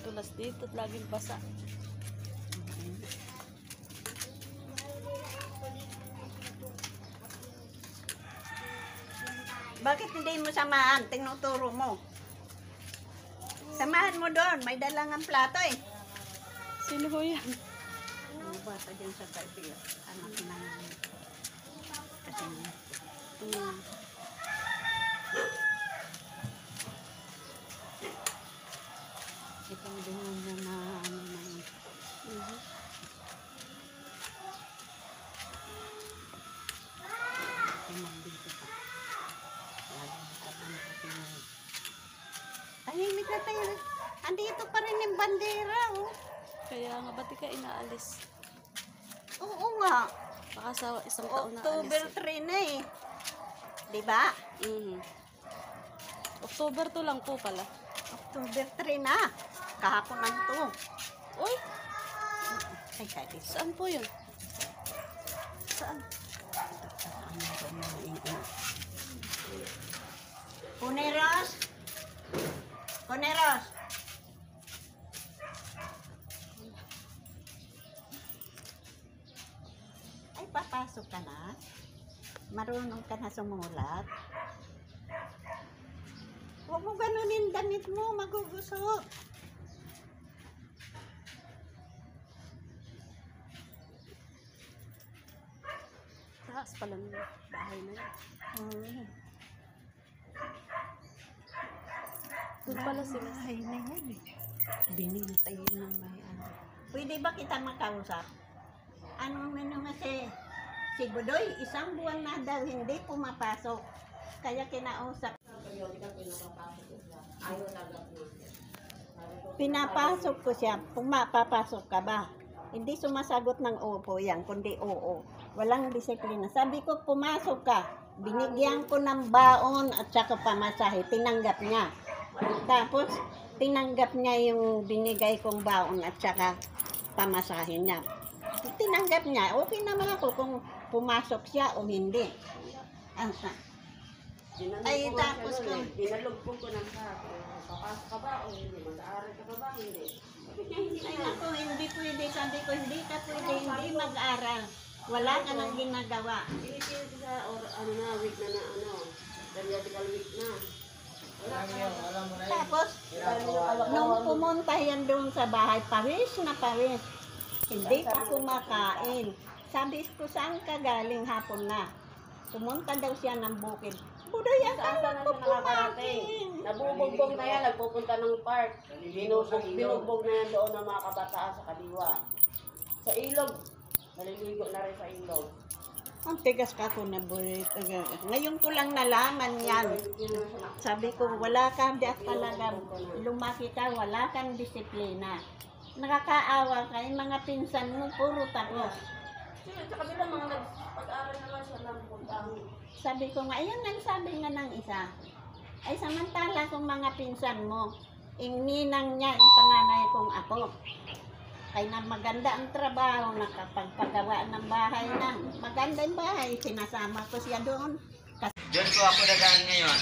Tulas dito, laging basa. Bakit hindi mo samahan? Tinuturo mo. Samahan mo doon. May dalangang plato eh. Sino ho yan? Ano ba ito dyan sa Taipei? Anak ng kasi itong demonyo na ano na yun. Dito pa. Tahimik na tayo. Andito pa rin yung bandera, oh. Kaya nga, ba't ka inaalis? Oo nga. Baka sa isang taon na October alis. 3 na eh. Diba? October 2 lang po pala. October 3 na. Kahapon lang to. Uy, Ay, kahit saan po yun? saan? Kuneros? Kuneros? Ay, papasok ka na? Marunong ka na sumulat? Huwag mo ganunin damit mo, magugusok. Taas pala ng bahay na yun. Doon pala sila. Bahay na yan eh. Binintay ng bayan. Pwede ba kita makausap? Anong menu kasi? Si Budoy, isang buwan na daw hindi pumapasok. Kaya kinausap. Pinapasok ko siya. Pumapapasok ka ba? Hindi sumasagot ng opo yan, kundi oo. Walang disiplina. Sabi ko, pumasok ka. Binigyan ko ng baon at saka pamasahe. Tinanggap niya. Tapos, tinanggap niya yung binigay kong baon at saka pamasahe niya. Tinanggap niya. Okay naman ako kung pumasok siya o hindi. Ay, tapos kung Dinalugpong ko ng papasok ka ba o hindi? Mag-aaral ka ba hindi? ay naku, hindi pwede. Sabi ko, hindi ka pwede, hindi mag-aral. Wala ka nang ginagawa. Pinipilit sa ano na, week na ano, periodical week na. Tapos, nung pumunta yan doon sa bahay, pawis na pawis. Hindi pa kumakain. Sabi ko, saan ka galing hapon na? Pumunta daw siya ng bukid. Budoy, akala ko kumain. Nabubugbog na yan, nagpupunta ng park. Binugbog na yan doon ng mga kabataan sa kaliwa. Sa ilog, naliligo na rin sa ilog. Ang tigas ka ko na buhay. Ngayon ko lang nalaman yan. Sabi ko, wala ka talaga, lumaki ka, wala kang disiplina. Nakakaawa ka, yung mga pinsan mo, puro tapos. Sa kabila mga nagpag-aaral naman siya ng puntang. Sabi ko nga, ayan ang sabi nga ng isa. Ay samantala kung mga pinsan mo, yung ninang niya, yung panganay kong ako. Kaya na maganda ang trabaho, nakapagpagawa ng bahay na. Maganda yung bahay, sinasama ko siya doon. Doon po ako dadaan ngayon.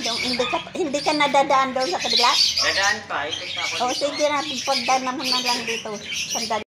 Doon, hindi ka nadadaan doon sa kabila? Dadaan pa, ikot pa ako O dito. sige na, pagdaan naman na lang dito. Sandali.